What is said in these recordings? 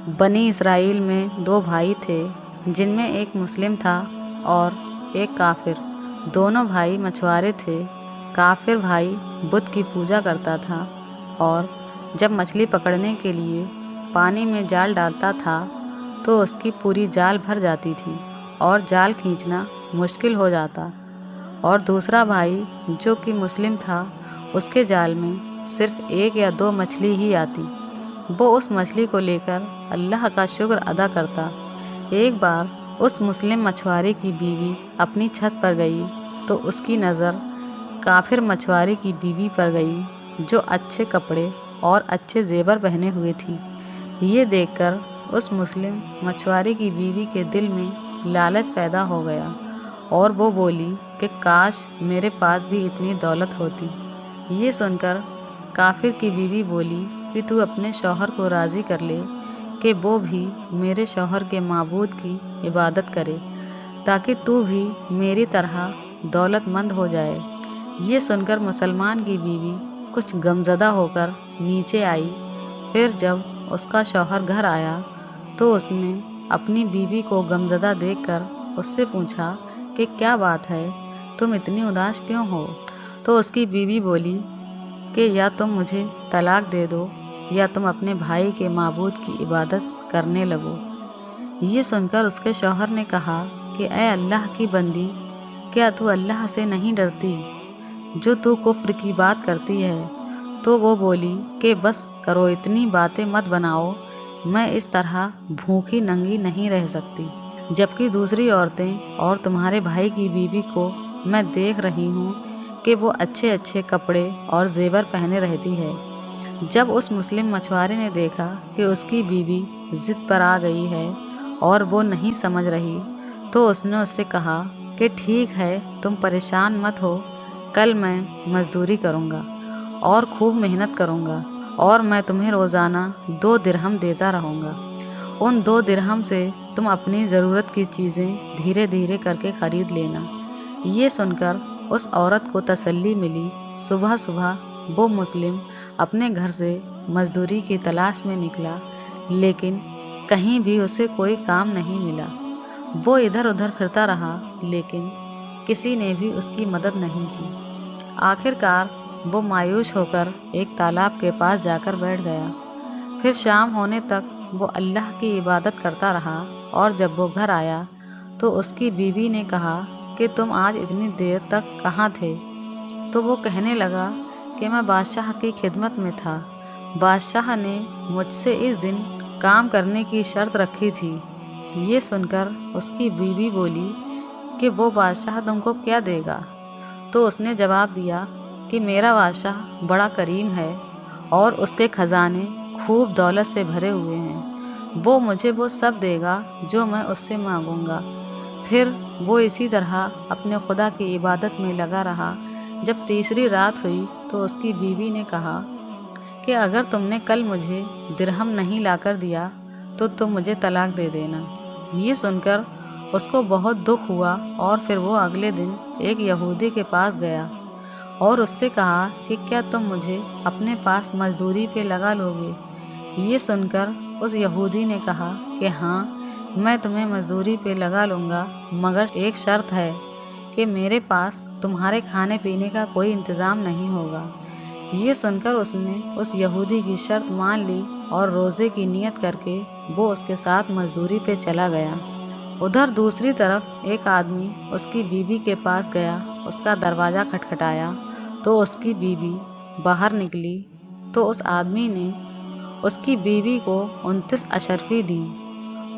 بنی اسرائیل میں 2 بھائی تھے، جن میں ایک مسلم تھا اور ایک کافر۔ دونوں بھائی مچھوارے تھے۔ کافر بھائی بت کی پوجا کرتا تھا اور جب مچھلی پکڑنے کے لیے پانی میں جال ڈالتا تھا تو اس کی پوری جال بھر جاتی تھی اور جال کھینچنا مشکل ہو جاتا، اور دوسرا بھائی جو کہ مسلم تھا، اس کے جال میں صرف 1 یا 2 مچھلی ہی آتی۔ وہ اس مچھلی کو لے کر اللہ کا شکر ادا کرتا۔ ایک بار اس مسلم مچھوارے کی بیوی اپنی چھت پر گئی تو اس کی نظر کافر مچھوارے کی بیوی پر گئی، جو اچھے کپڑے اور اچھے زیور پہنے ہوئے تھی۔ یہ دیکھ کر اس مسلم مچھوارے کی بیوی کے دل میں لالچ پیدا ہو گیا اور وہ بولی کہ کاش میرے پاس بھی اتنی دولت ہوتی۔ یہ سن کر کافر کی بیوی بولی کہ تو اپنے شوہر کو راضی کر لے کہ وہ بھی میرے شوہر کے معبود کی عبادت کرے، تاکہ تو بھی میری طرح دولت مند ہو جائے۔ یہ سن کر مسلمان کی بیوی کچھ غمزدہ ہو کر نیچے آئی۔ پھر جب اس کا شوہر گھر آیا تو اس نے اپنی بیوی کو غمزدہ دیکھ کر اس سے پوچھا کہ کیا بات ہے، تم اتنی اداس کیوں ہو؟ تو اس کی بیوی بولی کہ یا تم مجھے طلاق دے دو یا تم اپنے بھائی کے معبود کی عبادت کرنے لگو۔ یہ سن کر اس کے شوہر نے کہا کہ اے اللہ کی بندی، کیا تو اللہ سے نہیں ڈرتی جو تو کفر کی بات کرتی ہے؟ تو وہ بولی کہ بس کرو، اتنی باتیں مت بناؤ، میں اس طرح بھوکی ننگی نہیں رہ سکتی، جبکہ دوسری عورتیں اور تمہارے بھائی کی بیوی کو میں دیکھ رہی ہوں کہ وہ اچھے اچھے کپڑے اور زیور پہنے رہتی ہے۔ جب اس مسلم مچھوارے نے دیکھا کہ اس کی بیوی ضد پر آ گئی ہے اور وہ نہیں سمجھ رہی، تو اس نے اس سے کہا کہ ٹھیک ہے، تم پریشان مت ہو، کل میں مزدوری کروں گا اور خوب محنت کروں گا اور میں تمہیں روزانہ 2 درہم دیتا رہوں گا۔ ان 2 درہم سے تم اپنی ضرورت کی چیزیں دھیرے دھیرے کر کے خرید لینا۔ یہ سن کر اس عورت کو تسلی ملی۔ صبح صبح وہ مسلم اپنے گھر سے مزدوری کی تلاش میں نکلا، لیکن کہیں بھی اسے کوئی کام نہیں ملا۔ وہ ادھر ادھر پھرتا رہا، لیکن کسی نے بھی اس کی مدد نہیں کی۔ آخر کار وہ مایوس ہو کر ایک تالاب کے پاس جا کر بیٹھ گیا۔ پھر شام ہونے تک وہ اللہ کی عبادت کرتا رہا، اور جب وہ گھر آیا تو اس کی بیوی نے کہا کہ تم آج اتنی دیر تک کہاں تھے؟ تو وہ کہنے لگا کہ میں بادشاہ کی خدمت میں تھا، بادشاہ نے مجھ سے اس دن کام کرنے کی شرط رکھی تھی۔ یہ سن کر اس کی بیوی بولی کہ وہ بادشاہ تم کو کیا دے گا؟ تو اس نے جواب دیا کہ میرا بادشاہ بڑا کریم ہے اور اس کے خزانے خوب دولت سے بھرے ہوئے ہیں، وہ مجھے وہ سب دے گا جو میں اس سے مانگوں گا۔ پھر وہ اسی طرح اپنے خدا کی عبادت میں لگا رہا۔ جب تیسری رات ہوئی تو اس کی بیوی نے کہا کہ اگر تم نے کل مجھے درہم نہیں لا کر دیا تو تم مجھے طلاق دے دینا۔ یہ سن کر اس کو بہت دکھ ہوا، اور پھر وہ اگلے دن ایک یہودی کے پاس گیا اور اس سے کہا کہ کیا تم مجھے اپنے پاس مزدوری پہ لگا لو گے؟ یہ سن کر اس یہودی نے کہا کہ ہاں، میں تمہیں مزدوری پہ لگا لوں گا، مگر ایک شرط ہے کہ میرے پاس تمہارے کھانے پینے کا کوئی انتظام نہیں ہوگا۔ یہ سن کر اس نے اس یہودی کی شرط مان لی اور روزے کی نیت کر کے وہ اس کے ساتھ مزدوری پہ چلا گیا۔ ادھر دوسری طرف ایک آدمی اس کی بیوی کے پاس گیا، اس کا دروازہ کھٹکھٹایا تو اس کی بیوی باہر نکلی تو اس آدمی نے اس کی بیوی کو 29 اشرفی دی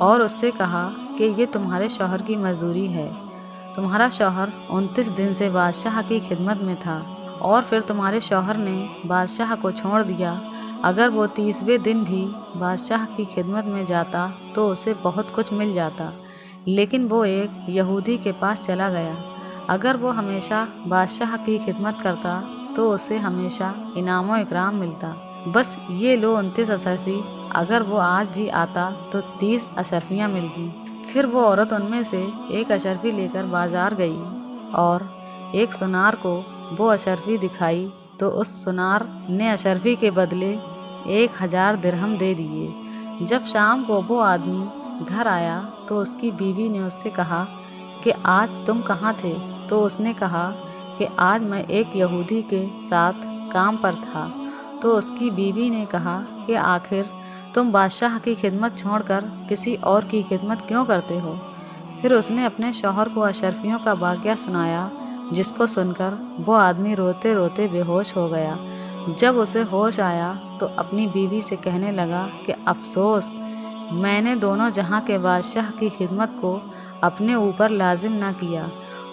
اور اس سے کہا کہ یہ تمہارے شوہر کی مزدوری ہے۔ تمہارا شوہر 29 دن سے بادشاہ کی خدمت میں تھا اور پھر تمہارے شوہر نے بادشاہ کو چھوڑ دیا۔ اگر وہ 30ویں دن بھی بادشاہ کی خدمت میں جاتا تو اسے بہت کچھ مل جاتا، لیکن وہ ایک یہودی کے پاس چلا گیا۔ اگر وہ ہمیشہ بادشاہ کی خدمت کرتا تو اسے ہمیشہ انعام و اکرام ملتا۔ بس یہ لو 29 اشرفی، اگر وہ آج بھی آتا تو 30 اشرفیاں ملتی۔ پھر وہ عورت ان میں سے ایک اشرفی لے کر بازار گئی اور ایک سونار کو وہ اشرفی دکھائی تو اس سونار نے اشرفی کے بدلے 1000 درہم دے دیے۔ جب شام کو وہ آدمی گھر آیا تو اس کی بیوی نے اس سے کہا کہ آج تم کہاں تھے؟ تو اس نے کہا کہ آج میں ایک یہودی کے ساتھ کام پر تھا۔ تو اس کی بیوی نے کہا کہ آخر تم بادشاہ کی خدمت چھوڑ کر کسی اور کی خدمت کیوں کرتے ہو؟ پھر اس نے اپنے شوہر کو اشرفیوں کا واقعہ سنایا، جس کو سن کر وہ آدمی روتے روتے بے ہوش ہو گیا۔ جب اسے ہوش آیا تو اپنی بیوی سے کہنے لگا کہ افسوس، میں نے دونوں جہاں کے بادشاہ کی خدمت کو اپنے اوپر لازم نہ کیا۔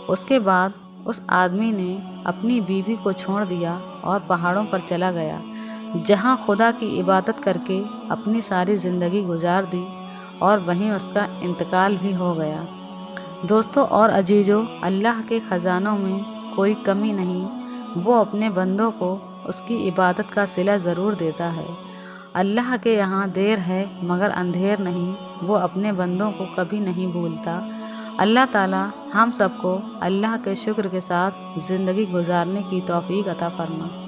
اس کے بعد اس آدمی نے اپنی بیوی کو چھوڑ دیا اور پہاڑوں پر چلا گیا، جہاں خدا کی عبادت کر کے اپنی ساری زندگی گزار دی، اور وہیں اس کا انتقال بھی ہو گیا۔ دوستو اور عزیزو، اللہ کے خزانوں میں کوئی کمی نہیں، وہ اپنے بندوں کو اس کی عبادت کا صلہ ضرور دیتا ہے۔ اللہ کے یہاں دیر ہے مگر اندھیر نہیں، وہ اپنے بندوں کو کبھی نہیں بھولتا۔ اللہ تعالیٰ ہم سب کو اللہ کے شکر کے ساتھ زندگی گزارنے کی توفیق عطا فرمائے۔